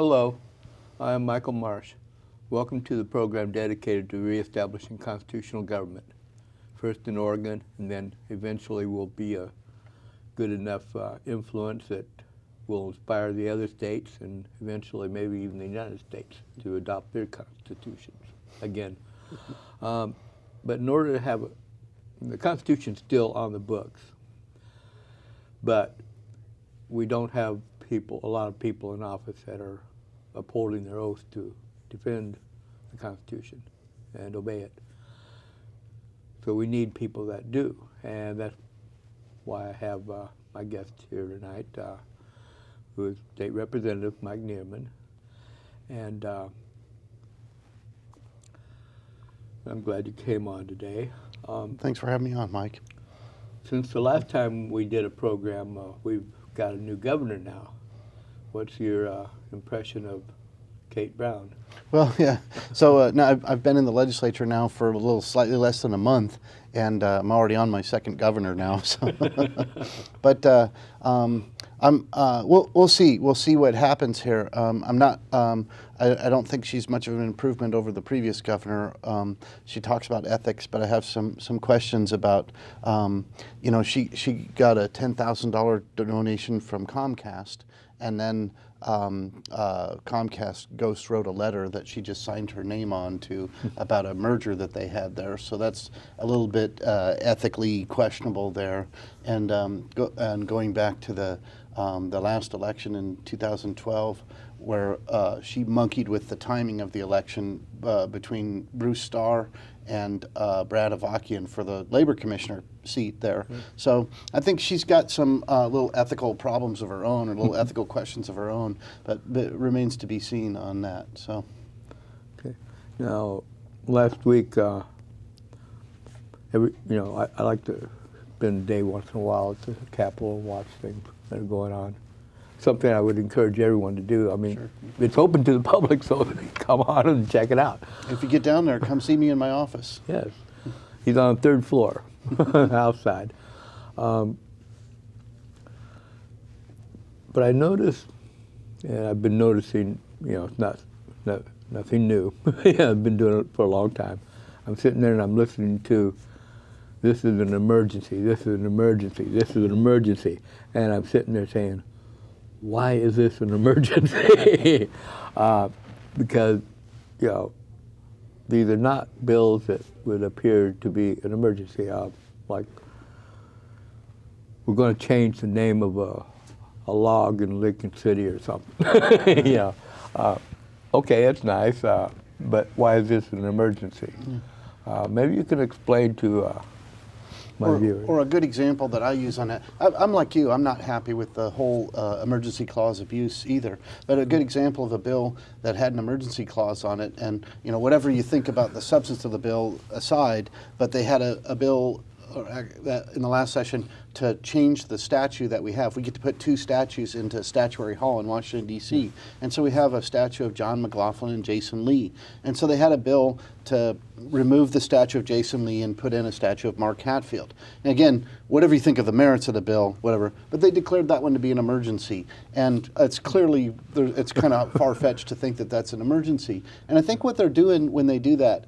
Hello, I am Michael Marsh. Welcome to the program dedicated to reestablishing constitutional government. First in Oregon, and then eventually will be a good enough influence that will inspire the other states and eventually maybe even the United States to adopt their constitutions again. But in order to have the Constitution's still on the books, but we don't have a lot of people in office that are upholding their oath to defend the Constitution and obey it. So we need people that do, and that's why I have my guest here tonight, who is State Representative Mike Nearman. And I'm glad you came on today. Thanks for having me on, Mike. Since the last time we did a program, we've got a new governor now. What's your impression of Kate Brown? Well, yeah. So now I've been in the legislature now for slightly less than a month, and I'm already on my second governor now. So, but we'll see. We'll see what happens here. I'm not. I don't think she's much of an improvement over the previous governor. She talks about ethics, but I have some questions about. She got a $10,000 donation from Comcast, and then Comcast Ghost wrote a letter that she just signed her name on to about a merger that they had there. So that's a little bit ethically questionable there. And going back to the last election in 2012, where she monkeyed with the timing of the election between Bruce Starr and Brad Avakian for the labor commissioner seat there. Mm-hmm. So I think she's got some little ethical problems of her own, or little ethical questions of her own, but it remains to be seen on that. So. Okay. Now, last week, I like to spend a day once in a while at the Capitol and watch things that are going on. Something I would encourage everyone to do. I mean, sure. It's open to the public, so come on and check it out. If you get down there, come see me in my office. Yes. He's on the third floor, outside. But I noticed, and I've been noticing, it's nothing new. I've been doing it for a long time. I'm sitting there and I'm listening to, this is an emergency, this is an emergency, this is an emergency. And I'm sitting there saying, why is this an emergency? Because, these are not bills that would appear to be an emergency. Like, we're going to change the name of a log in Lincoln City or something. Okay, it's nice, but why is this an emergency? Maybe you can explain to or a good example that I use on that. I'm like you. I'm not happy with the whole emergency clause abuse either. But a good example of a bill that had an emergency clause on it, and whatever you think about the substance of the bill aside, but they had a bill that in the last session to change the statue that we have. We get to put two statues into Statuary Hall in Washington, D.C. And so we have a statue of John McLaughlin and Jason Lee. And so they had a bill to remove the statue of Jason Lee and put in a statue of Mark Hatfield. And again, whatever you think of the merits of the bill, whatever, but they declared that one to be an emergency. And it's clearly, it's kind of far-fetched to think that that's an emergency. And I think what they're doing when they do that,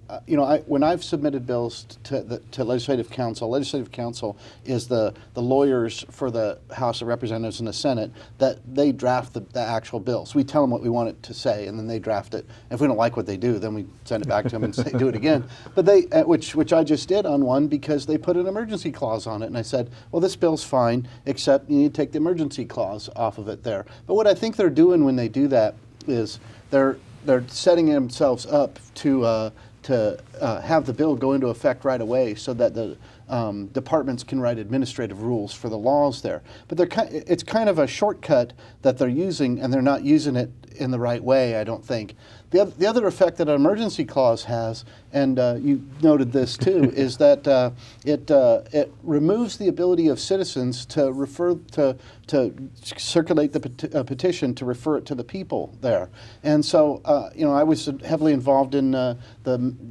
when I've submitted bills to Legislative Council is the lawyers for the House of Representatives and the Senate, that they draft the actual bills. We tell them what we want it to say, and then they draft it. If we don't like what they do, then we send it back to them and say, do it again. But they, which I just did on one, because they put an emergency clause on it, and I said, well, this bill's fine, except you need to take the emergency clause off of it there. But what I think they're doing when they do that is they're setting themselves up to have the bill go into effect right away, so that the departments can write administrative rules for the laws there. But it's kind of a shortcut that they're using, and they're not using it in the right way, I don't think. The other effect that an emergency clause has, and you noted this too, is that it removes the ability of citizens to refer to circulate the petition to refer it to the people there. And so, I was heavily involved in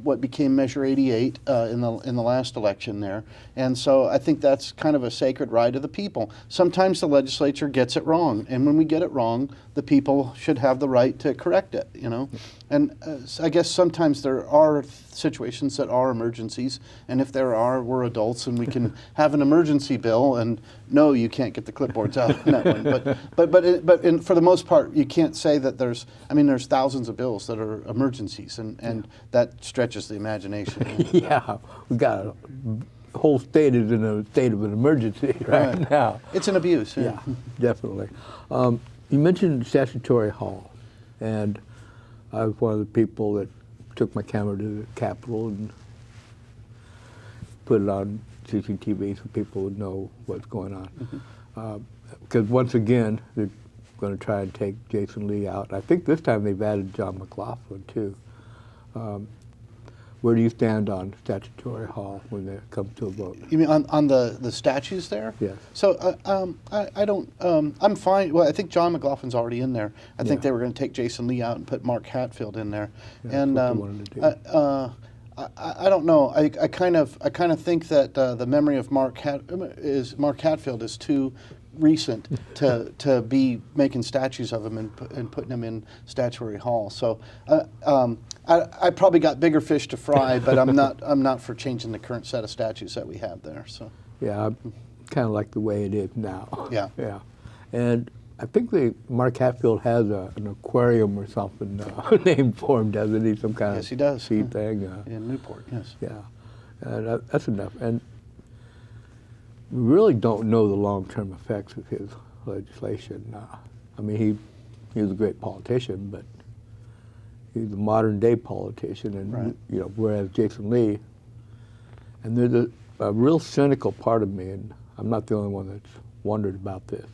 what became Measure 88 in the last election there, And so I think that's kind of a sacred right of the people. Sometimes the legislature gets it wrong, and when we get it wrong, the people should have the right to correct it, you know. And I guess sometimes there are situations that are emergencies, and if there are, we're adults and we can have an emergency bill, and no, you can't get the clipboards out on that one. But for the most part, you can't say that there's thousands of bills that are emergencies, and that stretches the imagination. Yeah, we got a whole state is in a state of an emergency right now. It's an abuse. Yeah, definitely. You mentioned statutory hall, and I was one of the people that took my camera to the Capitol and put it on CCTV so people would know what's going on. Because once again, they're going to try and take Jason Lee out. I think this time they've added John McLaughlin too. Where do you stand on statutory hall when it comes to a vote? You mean on the statues there? Yes. So I don't, I'm fine. Well, I think John McLaughlin's already in there. I think they were going to take Jason Lee out and put Mark Hatfield in there. Yeah, and that's what they wanted to do. I don't know. I kind of think that the memory of Mark Hatfield is too recent to be making statues of him and putting him in statuary hall. So I probably got bigger fish to fry, but I'm not for changing the current set of statues that we have there. So yeah, I kind of like the way it is now. Yeah. Yeah, and I think Mark Hatfield has an aquarium or something named for him, doesn't he? Some kind Yes, of he does. sea thing. In Newport, yes. Yeah, and that's enough. And we really don't know the long-term effects of his legislation. I mean, he was a great politician, but he's a modern-day politician, and Right. you know, whereas Jason Lee, and there's a real cynical part of me, and I'm not the only one that's wondered about this.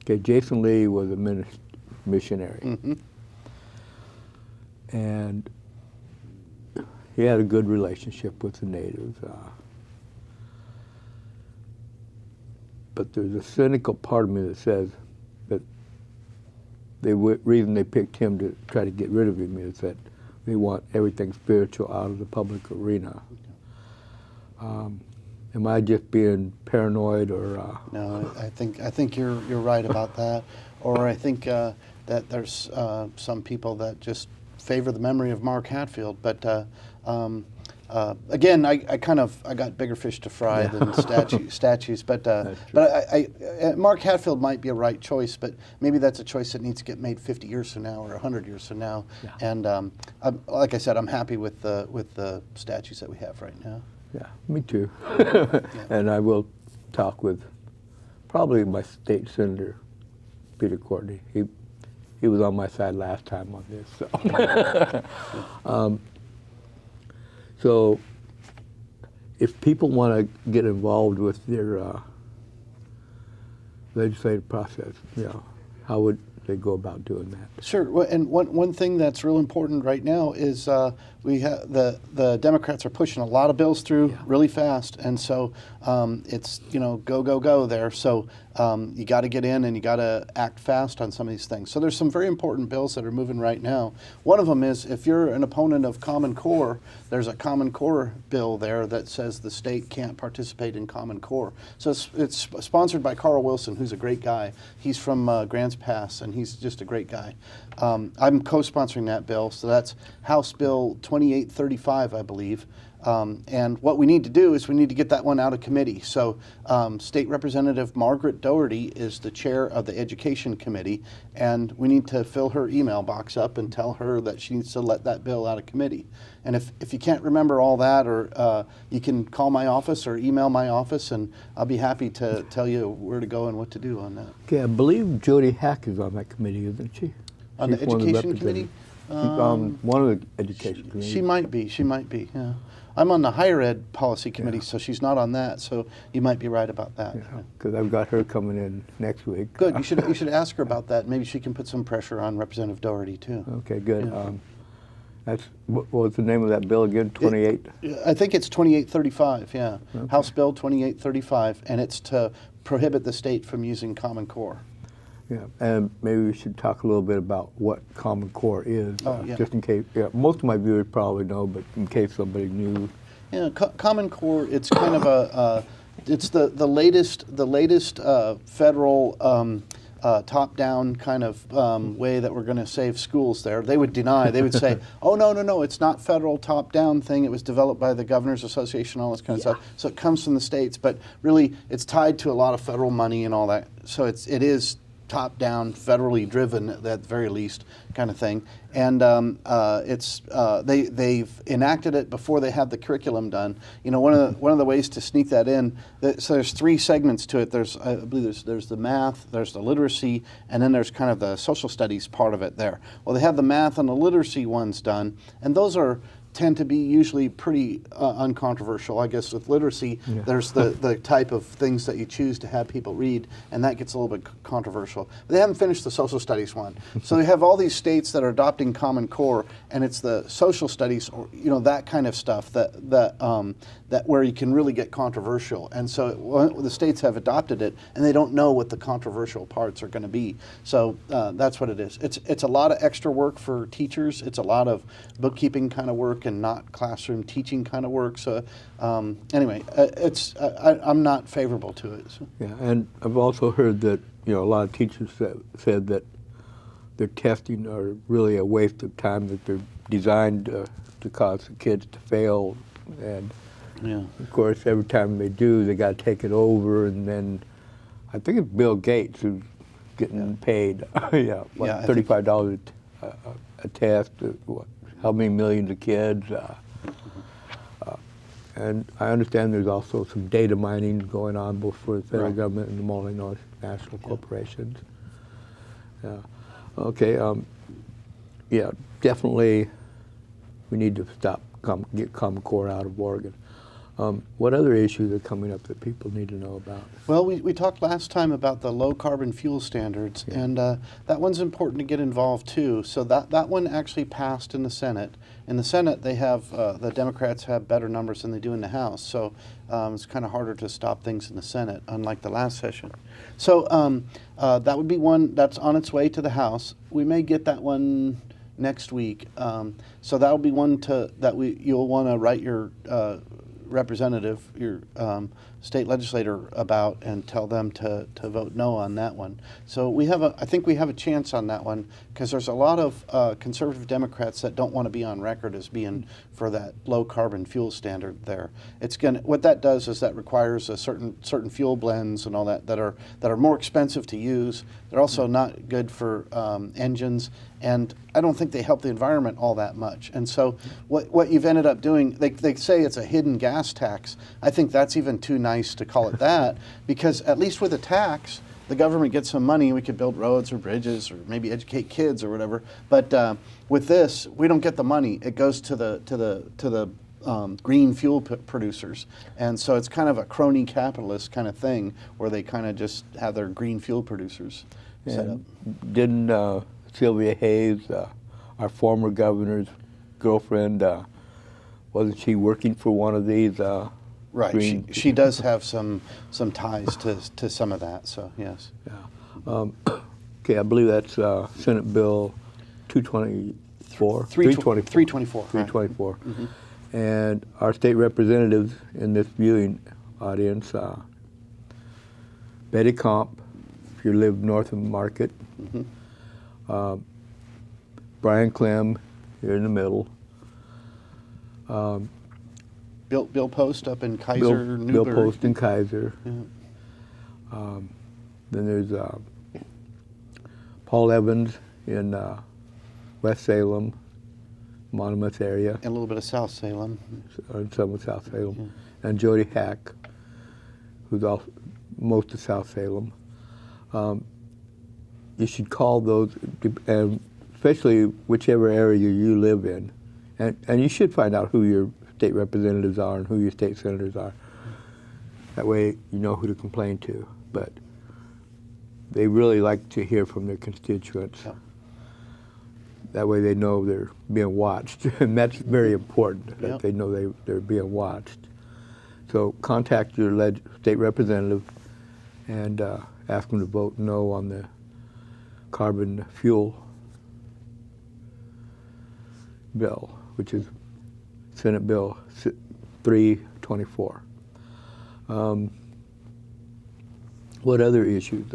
Okay, Jason Lee was a missionary, and he had a good relationship with the natives. But there's a cynical part of me that says that the reason they picked him to try to get rid of him is that they want everything spiritual out of the public arena. Am I just being paranoid, or? No, I think you're right about that. Or I think that there's some people that just favor the memory of Mark Hatfield. But again, I got bigger fish to fry than statues. But Mark Hatfield might be a right choice, but maybe that's a choice that needs to get made 50 years from now or 100 years from now. Yeah. And like I said, I'm happy with the statues that we have right now. Yeah, me too. And I will talk with probably my state senator, Peter Courtney. He was on my side last time on this. So, so if people want to get involved with their legislative process, you know, how would they go about doing that? Sure. Well, and one thing that's real important right now is we have the Democrats are pushing a lot of bills through really fast, and so it's go there. So you got to get in and you got to act fast on some of these things. So there's some very important bills that are moving right now. One of them is if you're an opponent of Common Core, there's a Common Core bill there that says the state can't participate in Common Core. So it's sponsored by Carl Wilson, who's a great guy. He's from Grants Pass, and he's just a great guy. I'm co-sponsoring that bill, so that's House Bill 2835, I believe. And what we need to do is we need to get that one out of committee. So State Representative Margaret Doherty is the chair of the Education Committee, and we need to fill her email box up and tell her that she needs to let that bill out of committee. And if you can't remember all that, or you can call my office or email my office, and I'll be happy to tell you where to go and what to do on that. Okay, I believe Jody Hack is on that committee, isn't she? On the Education Committee? She's on one of the Education Committees. She might be, yeah. I'm on the Higher Ed Policy Committee, so she's not on that, so you might be right about that. Because I've got her coming in next week. Good, you should ask her about that. Maybe she can put some pressure on Representative Doherty, too. Okay, good. Yeah. What was the name of that bill again, 28? I think it's 2835, yeah. Okay. House Bill 2835, and it's to prohibit the state from using Common Core. Yeah, and maybe we should talk a little bit about what Common Core is, Yeah. just in case. Yeah, most of my viewers probably know, but in case somebody new Yeah, Common Core. It's kind of it's the latest federal top-down kind of way that we're going to save schools. There, they would deny. They would say, "Oh no, it's not federal top-down thing. It was developed by the Governors Association, all this kind of stuff. So it comes from the states, but really, it's tied to a lot of federal money and all that. So it is top-down, federally driven at the very least, kind of thing. And they've enacted it before they have the curriculum done. You know, one of the ways to sneak that in. So there's three segments to it. I believe there's the math, there's the literacy, and then there's kind of the social studies part of it there. Well, they have the math and the literacy ones done, and those tend to be usually pretty uncontroversial. I guess with literacy, there's the type of things that you choose to have people read, and that gets a little bit controversial. But they haven't finished the social studies one. So they have all these states that are adopting Common Core, and it's the social studies, or that kind of stuff that where you can really get controversial. And so the states have adopted it, and they don't know what the controversial parts are going to be. So that's what it is. It's a lot of extra work for teachers. It's a lot of bookkeeping kind of work and not classroom teaching kind of work. So anyway, I'm not favorable to it. So. Yeah, and I've also heard that a lot of teachers said that their testing are really a waste of time, that they're designed to cause the kids to fail, and of course every time they do, they got to take it over, and then I think it's Bill Gates who's getting paid $35 a test. How many millions of kids? And I understand there's also some data mining going on both for the federal government and the multinational corporations. Yeah. Okay. Definitely we need to get Common Core out of Oregon. What other issues are coming up that people need to know about? Well, we talked last time about the low carbon fuel standards, and that one's important to get involved too. So that one actually passed in the Senate. In the Senate, they have the Democrats have better numbers than they do in the House. So it's kind of harder to stop things in the Senate, unlike the last session. So that would be one that's on its way to the House. We may get that one next week. So that will be one you'll want to write your representative, your state legislator about, and tell them to vote no on that one. So I think we have a chance on that one, because there's a lot of conservative Democrats that don't want to be on record as being for that low carbon fuel standard there. What that does is that requires a certain fuel blends and all that are more expensive to use. They're also not good for engines, and I don't think they help the environment all that much. And so what you've ended up doing, they say it's a hidden gas tax. I think that's even too nice to call it that, because at least with a tax, the government gets some money. We could build roads or bridges or maybe educate kids or whatever. But with this, we don't get the money. It goes to the green fuel producers. And so it's kind of a crony capitalist kind of thing, where they kind of just have their green fuel producers set up. Didn't Sylvia Hayes, our former governor's girlfriend, wasn't she working for one of these? Right. She does have some ties to some of that. So yes. Yeah. Okay, I believe that's Senate Bill 224. 324. 324. Right. Mm-hmm. And our state representatives in this viewing audience, Betty Comp, if you live north of Market. Mm-hmm. Brian Clem, here in the middle. Bill Post up in Kaiser, Newberg. Bill Post in Kaiser. Yeah. Then there's Paul Evans in West Salem, Monmouth area. And a little bit of South Salem. And some of South Salem. Yeah. And Jody Hack, who's also most of South Salem. You should call those, and especially whichever area you live in. And you should find out who your state representatives are and who your state senators are. That way you know who to complain to. But they really like to hear from their constituents. Yeah. That way they know they're being watched, and that's very important, that they know they're being watched. So contact your state representative and ask them to vote no on the carbon fuel bill, which is Senate Bill 3/24. What other issues?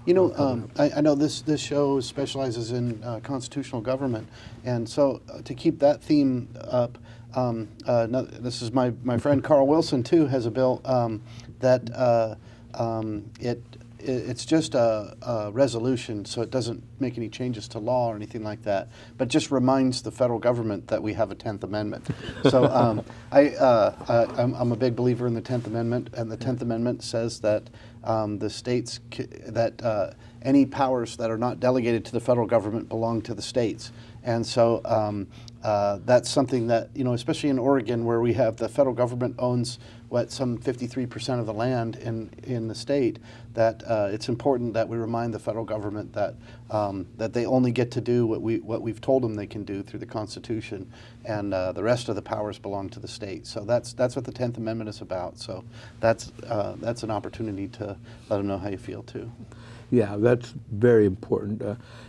You know, I know this show specializes in constitutional government, and so to keep that theme up, this is my friend Carl Wilson too has a bill that it's just a resolution, so it doesn't make any changes to law or anything like that, but just reminds the federal government that we have a 10th Amendment. So I'm a big believer in the 10th Amendment, and the 10th Amendment says that the states, that any powers that are not delegated to the federal government belong to the states. And so that's something that, you know, especially in Oregon, where we have the federal government owns some 53% of the land in the state, that it's important that we remind the federal government that that they only get to do what we've told them they can do through the Constitution, and the rest of the powers belong to the state. So that's what the 10th Amendment is about. So that's an opportunity to let them know how you feel too. Yeah, that's very important.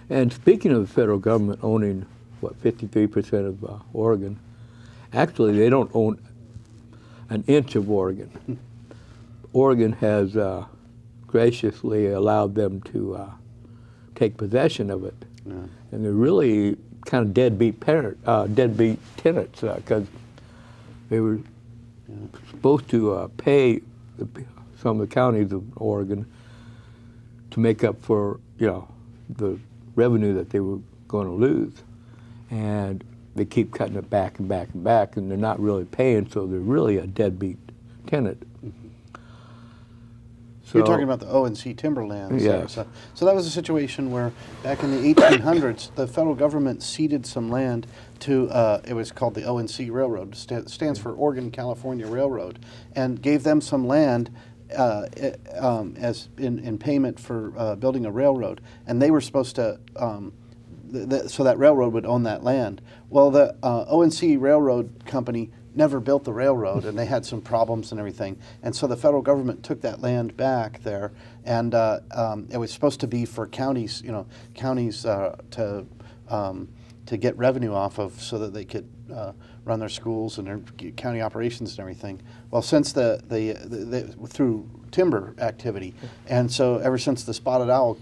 And speaking of the federal government owning, 53% of Oregon, actually they don't own an inch of Oregon. Oregon has graciously allowed them to take possession of it. Yeah. And they're really kind of deadbeat tenants, because they were supposed to pay some of the counties of Oregon to make up for, you know, the revenue that they were going to lose. And they keep cutting it back and back and back, and they're not really paying, so they're really a deadbeat tenant. So, you're talking about the O&C timberlands. Yes. So that was a situation where back in the 1800s, the federal government ceded some land to, it was called the O&C Railroad, stands for Oregon California Railroad, and gave them some land as in payment for building a railroad. And they were supposed to, so that railroad would own that land. Well, the O&C Railroad Company never built the railroad, and they had some problems and everything. And so the federal government took that land back there, and it was supposed to be for counties, you know, to get revenue off of, so that they could run their schools and their county operations and everything. Well, since through timber activity, and so ever since the spotted owl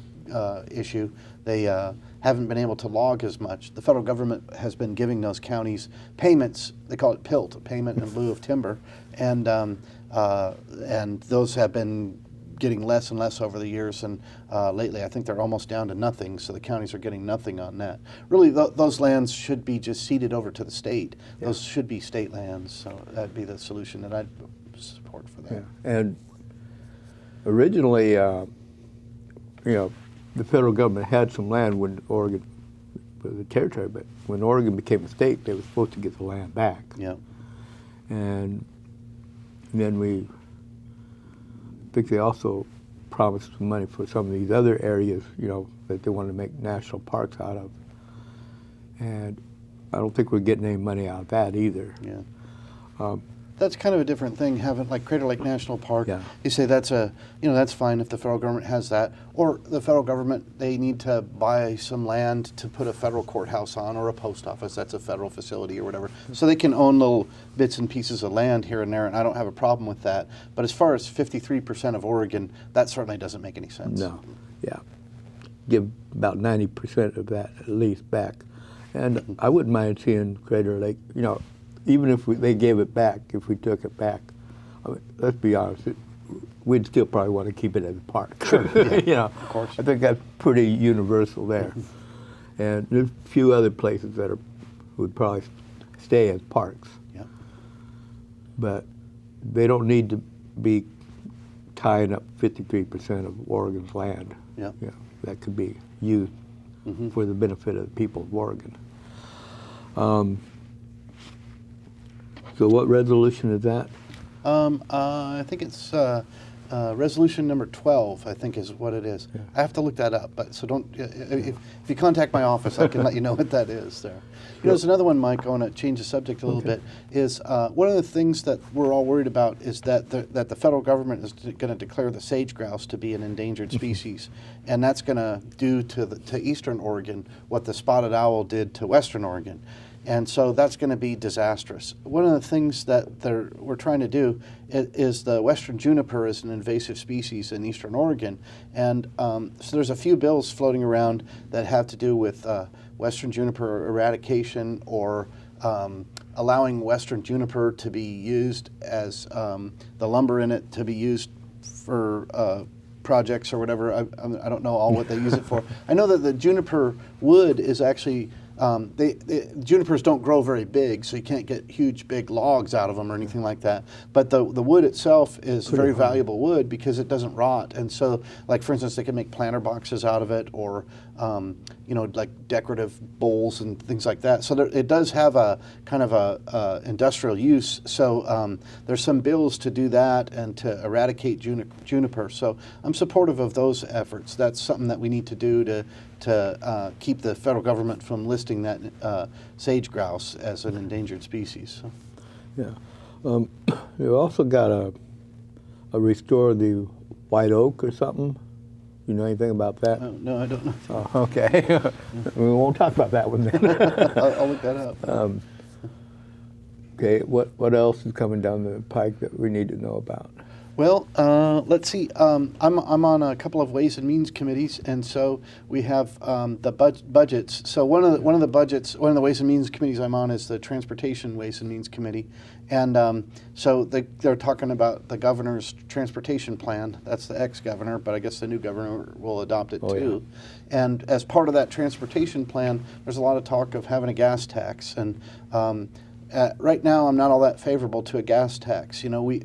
issue, they haven't been able to log as much. The federal government has been giving those counties payments. They call it PILT, a payment in lieu of timber, and those have been getting less and less over the years. And lately, I think they're almost down to nothing. So the counties are getting nothing on that. Really, those lands should be just ceded over to the state. Yeah. Those should be state lands. So that'd be the solution that I'd support for that. Yeah. And originally, you know, the federal government had some land when Oregon was a territory, but when Oregon became a state, they were supposed to get the land back. Yeah. And then I think they also promised some money for some of these other areas, you know, that they wanted to make national parks out of. And I don't think we're getting any money out of that either. Yeah. That's kind of a different thing, having like Crater Lake National Park. Yeah. You say that's that's fine if the federal government has that, or the federal government, they need to buy some land to put a federal courthouse on, or a post office, that's a federal facility or whatever. So they can own little bits and pieces of land here and there, and I don't have a problem with that. But as far as 53% of Oregon, that certainly doesn't make any sense. No, yeah. Give about 90% of that at least back. And I wouldn't mind seeing Crater Lake, you know, even if they gave it back, if we took it back, I mean, let's be honest, we'd still probably want to keep it as a park. Sure, yeah, you know, of course. I think that's pretty universal there. And there's a few other places that would probably stay as parks. Yeah. But they don't need to be tying up 53% of Oregon's land. Yeah. You know, that could be used for the benefit of the people of Oregon. So what resolution is that? I think it's resolution number 12, I think is what it is. Yeah. I have to look that up, but so don't, if you contact my office, I can let you know what that is there. You know, there's another one, Mike, I want to change the subject a little bit, is one of the things that we're all worried about is that the federal government is going to declare the sage grouse to be an endangered species, and that's going to do to Eastern Oregon what the spotted owl did to Western Oregon. And so that's going to be disastrous. One of the things that we're trying to do is the western juniper is an invasive species in eastern Oregon. And so there's a few bills floating around that have to do with western juniper eradication, or allowing western juniper to be used as the lumber in it to be used for projects or whatever. I don't know all what they use it for. I know that the juniper wood is actually, junipers don't grow very big, so you can't get huge big logs out of them or anything like that. But the wood itself is very valuable wood because it doesn't rot. And so, like for instance, they can make planter boxes out of it, or like decorative bowls and things like that. So it does have a kind of a industrial use. So there's some bills to do that and to eradicate juniper. So I'm supportive of those efforts. That's something that we need to do to keep the federal government from listing that sage grouse as an endangered species. So. Yeah. You also got a restore the white oak or something. You know anything about that? No, I don't know. Oh, okay. We won't talk about that one then. I'll look that up. Okay. What else is coming down the pike that we need to know about? Well, let's see. I'm on a couple of Ways and Means committees, and so we have the budgets. So one of the Ways and Means committees I'm on is the Transportation Ways and Means Committee, and so they're talking about the governor's transportation plan. That's the ex-governor, but I guess the new governor will adopt it too. Yeah. And as part of that transportation plan, there's a lot of talk of having a gas tax, and right now I'm not all that favorable to a gas tax. You know, we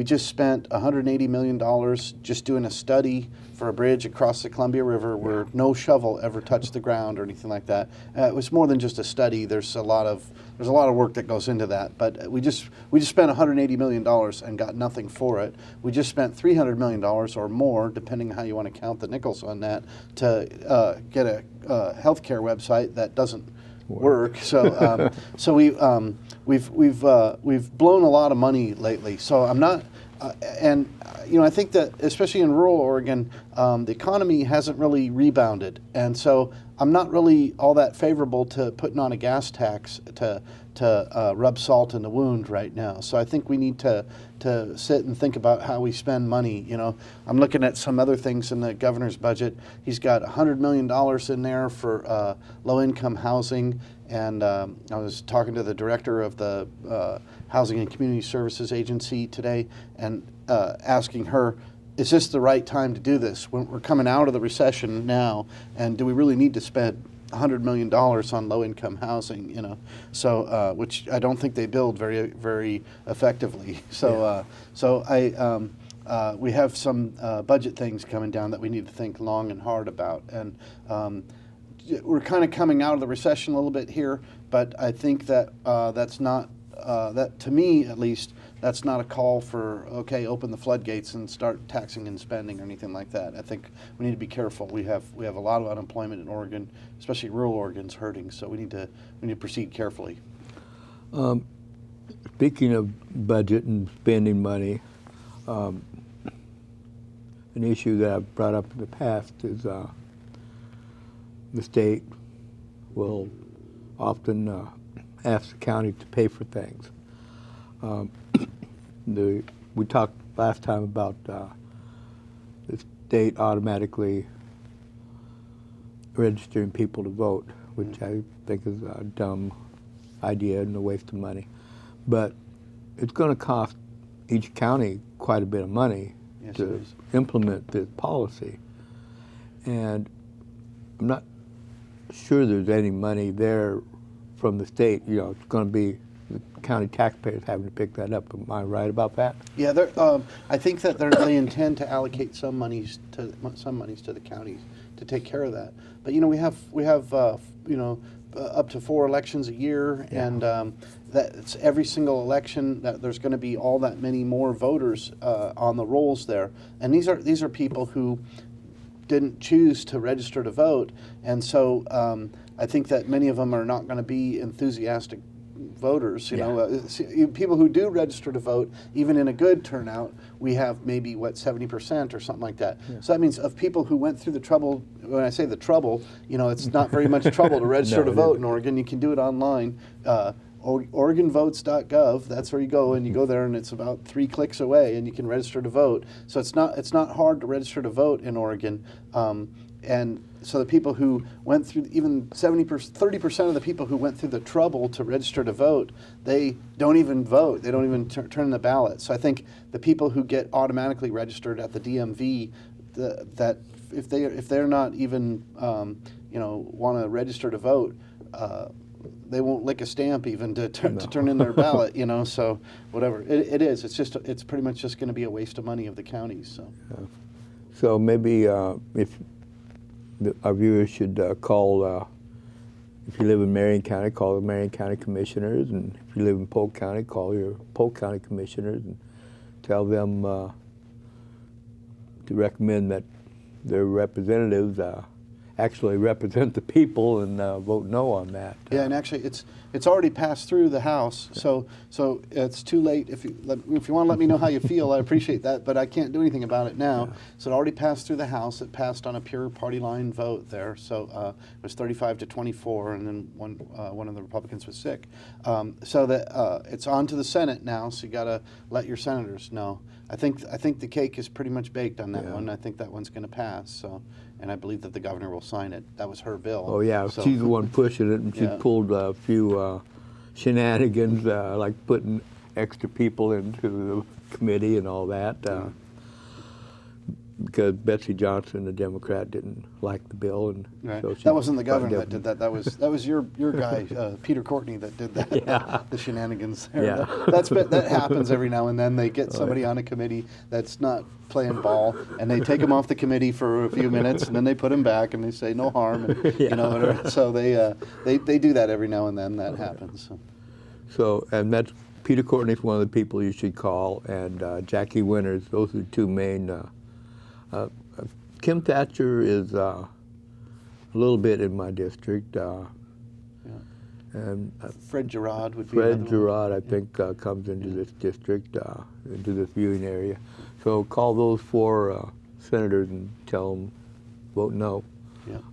just spent $180 million just doing a study for a bridge across the Columbia River where no shovel ever touched the ground or anything like that. It was more than just a study. There's a lot of work that goes into that. But we just spent $180 million and got nothing for it. We just spent $300 million or more, depending on how you want to count the nickels on that, to get a healthcare website that doesn't work. So so we've blown a lot of money lately. So I'm not, and I think that especially in rural Oregon, the economy hasn't really rebounded, and so I'm not really all that favorable to putting on a gas tax to rub salt in the wound right now. So I think we need to sit and think about how we spend money. I'm looking at some other things in the governor's budget. He's got $100 million in there for low-income housing, and I was talking to the director of the Housing and Community Services Agency today and asking her, is this the right time to do this? We're coming out of the recession now, and do we really need to spend $100 million on low-income housing? So which I don't think they build very, very effectively. So we have some budget things coming down that we need to think long and hard about, and we're kind of coming out of the recession a little bit here, but I think that that's not that, to me at least, that's not a call for, okay, open the floodgates and start taxing and spending or anything like that. I think we need to be careful. We have a lot of unemployment in Oregon, especially rural Oregon's hurting, so we need to proceed carefully. Speaking of budget and spending money, an issue that I've brought up in the past is the state will often ask the county to pay for things. We talked last time about the state automatically registering people to vote, which I think is a dumb idea and a waste of money. But it's going to cost each county quite a bit of money to implement this policy. And I'm not sure there's any money there from the state. It's going to be the county taxpayers having to pick that up. Am I right about that? Yeah, I think that they intend to allocate some monies to the counties to take care of that. But we have up to 4 elections a year, and that's every single election that there's going to be all that many more voters on the rolls there, and these are people who didn't choose to register to vote, and so I think that many of them are not going to be enthusiastic voters. You know, people who do register to vote, even in a good turnout, we have maybe 70% or something like that. Yeah. So that means of people who went through the trouble. When I say the trouble, you know, it's not very much trouble to register to vote in Oregon. You can do it online. OregonVotes.gov. That's where you go, and you go there, and it's about 3 clicks away, and you can register to vote. So it's not hard to register to vote in Oregon. And so the people who went through, even 30% of the people who went through the trouble to register to vote, they don't even vote. They don't even turn in the ballot. So I think the people who get automatically registered at the DMV, that if they're not even want to register to vote, they won't lick a stamp even to turn in their ballot. You know, so whatever it is, it's pretty much just going to be a waste of money of the counties. So, so maybe if our viewers should call, if you live in Marion County, call the Marion County Commissioners, and if you live in Polk County, call your Polk County Commissioners and tell them to recommend that their representatives actually represent the people and vote no on that. Yeah, and actually it's already passed through the House, so it's too late. If you want to let me know how you feel, I appreciate that, but I can't do anything about it now. Yeah. So it already passed through the House. It passed on a pure party line vote there, so it was 35-24, and then one of the Republicans was sick. So that it's on to the Senate now, so you got to let your senators know. I think the cake is pretty much baked on that one. I think that one's going to pass. So, and I believe that the governor will sign it. That was her bill. Oh yeah, so, she's the one pushing it, and she pulled a few shenanigans, like putting extra people into the committee and all that, because Betsy Johnson, the Democrat, didn't like the bill, and so that wasn't the governor that did that. That was your guy, Peter Courtney, that did that. Yeah. The shenanigans there. Yeah. That happens every now and then. They get somebody on a committee that's not playing ball, and they take them off the committee for a few minutes, and then they put them back, and they say no harm, and you know whatever. So they do that every now and then. That happens. So and that's Peter Courtney's one of the people you should call, and Jackie Winters. Those are the two main. Kim Thatcher is a little bit in my district. And Fred Gerard would be Fred Gerard, I think, comes into this district, into this viewing area. So call those 4 senators and tell them vote no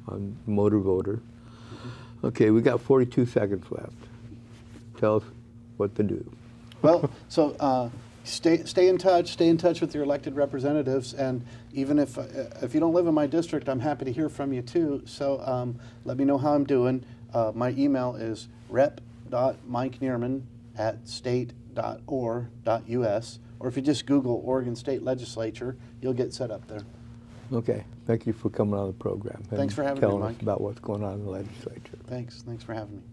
on motor voter. Mm-hmm. Okay, we got 42 seconds left. Tell us what to do. Well, so stay in touch. Stay in touch with your elected representatives, and even if you don't live in my district, I'm happy to hear from you too. So let me know how I'm doing. My email is rep.mikenearman@state.or.us, or if you just Google Oregon State Legislature, you'll get set up there. Okay. Thank you for coming on the program. Thanks for having me, Mike. Telling us about what's going on in the legislature. Thanks for having me.